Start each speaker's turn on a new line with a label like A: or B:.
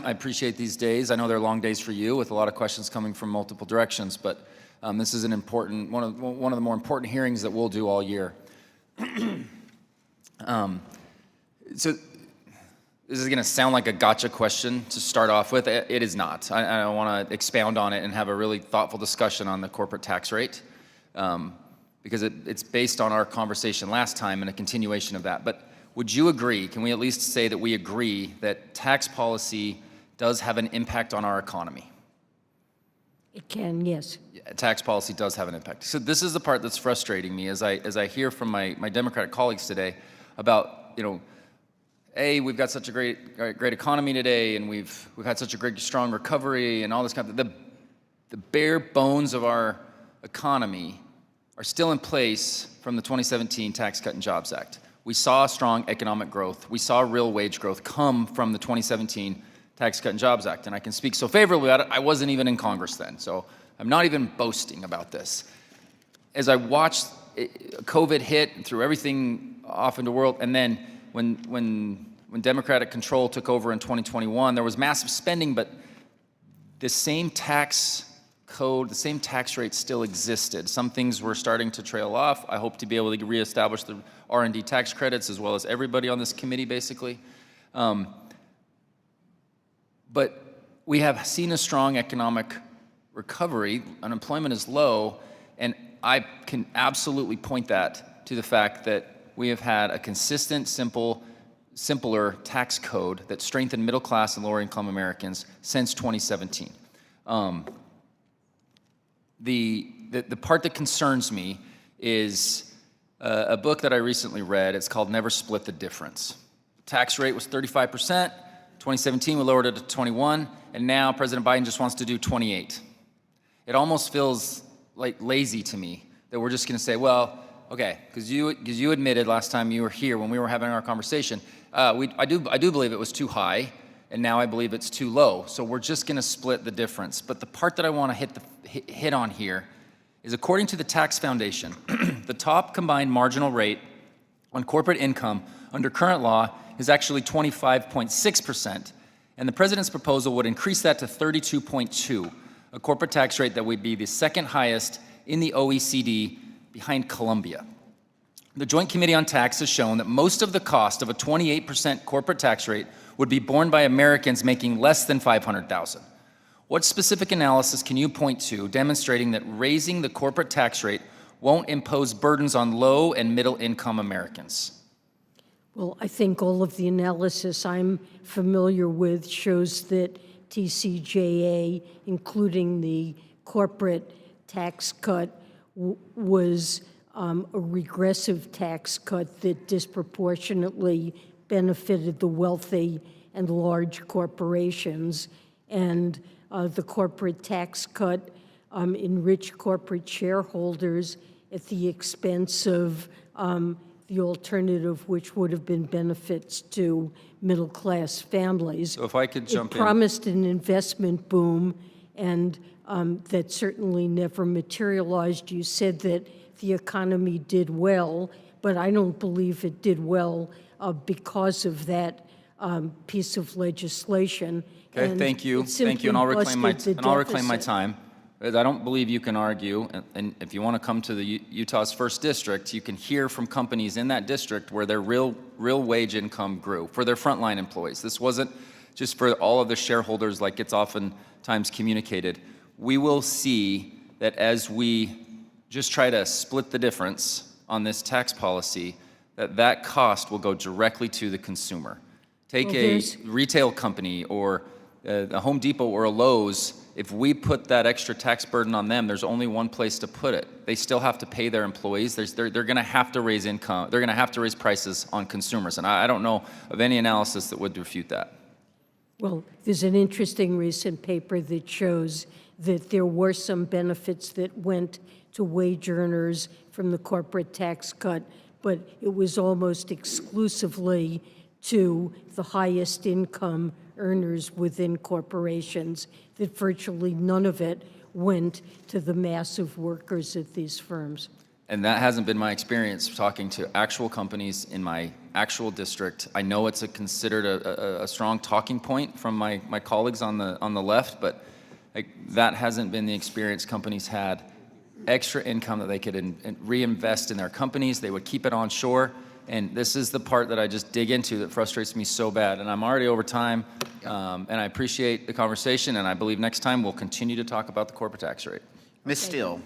A: I appreciate these days. I know they're long days for you with a lot of questions coming from multiple directions, but this is an important, one of the more important hearings that we'll do all year. So this is going to sound like a gotcha question to start off with. It is not. I want to expound on it and have a really thoughtful discussion on the corporate tax rate because it's based on our conversation last time and a continuation of that. But would you agree, can we at least say that we agree that tax policy does have an impact on our economy?
B: It can, yes.
A: Tax policy does have an impact. So this is the part that's frustrating me as I hear from my Democratic colleagues today about, we've got such a great economy today, and we've had such a great, strong recovery, and all this kind of, the bare bones of our economy are still in place from the 2017 Tax Cut and Jobs Act. We saw strong economic growth. We saw real wage growth come from the 2017 Tax Cut and Jobs Act, and I can speak so favorably about it. I wasn't even in Congress then, so I'm not even boasting about this. As I watched COVID hit and threw everything off into the world, and then when Democratic control took over in 2021, there was massive spending, but the same tax code, the same tax rate still existed. Some things were starting to trail off. I hope to be able to reestablish the R&D tax credits as well as everybody on this committee, basically. But we have seen a strong economic recovery. Unemployment is low, and I can absolutely point that to the fact that we have had a consistent, simpler tax code that strengthened middle class and lower income Americans since 2017. The part that concerns me is a book that I recently read. It's called Never Split the Difference. Tax rate was 35%. 2017, we lowered it to 21, and now President Biden just wants to do 28. It almost feels like lazy to me that we're just going to say, well, okay, because you admitted last time you were here when we were having our conversation, I do believe it was too high, and now I believe it's too low. So we're just going to split the difference. But the part that I want to hit on here is, according to the Tax Foundation, the top combined marginal rate on corporate income under current law is actually 25.6%, and the president's proposal would increase that to 32.2%, a corporate tax rate that would be the second highest in the OECD behind Colombia. The Joint Committee on Tax has shown that most of the cost of a 28% corporate tax rate would be borne by Americans making less than $500,000. What specific analysis can you point to demonstrating that raising the corporate tax rate won't impose burdens on low and middle income Americans?
B: Well, I think all of the analysis I'm familiar with shows that TCJA, including the corporate tax cut, was a regressive tax cut that disproportionately benefited the wealthy and large corporations. And the corporate tax cut enriched corporate shareholders at the expense of the alternative, which would have been benefits to middle-class families.
A: So if I could jump in.
B: It promised an investment boom, and that certainly never materialized. You said that the economy did well, but I don't believe it did well because of that piece of legislation.
A: Okay,
B: and
A: thank you, and I'll reclaim my time. I don't believe you can argue, and if you want to come to the Utah's first district, you can hear from companies in that district where their real wage income grew for their frontline employees. This wasn't just for all of the shareholders like it's oftentimes communicated. We will see that as we just try to split the difference on this tax policy, that cost will go directly to the consumer. Take a retail company or a Home Depot or a Lowe's. If we put that extra tax burden on them, there's only one place to put it. They still have to pay their employees. They're going to have to raise income. They're going to have to raise prices on consumers. And I don't know of any analysis that would refute that.
B: Well, there's an interesting recent paper that shows that there were some benefits that went to wage earners from the corporate tax cut, but it was almost exclusively to the highest income earners within corporations, that virtually none of it went to the massive workers at these firms.
A: And that hasn't been my experience talking to actual companies in my actual district. I know it's considered a strong talking point from my colleagues on the left, but that hasn't been the experience. Companies had extra income that they could reinvest in their companies. They would keep it onshore. And this is the part that I just dig into that frustrates me so bad. And I'm already over time, and I appreciate the conversation, and I believe next time we'll continue to talk about the corporate tax rate.
C: Ms. Steele.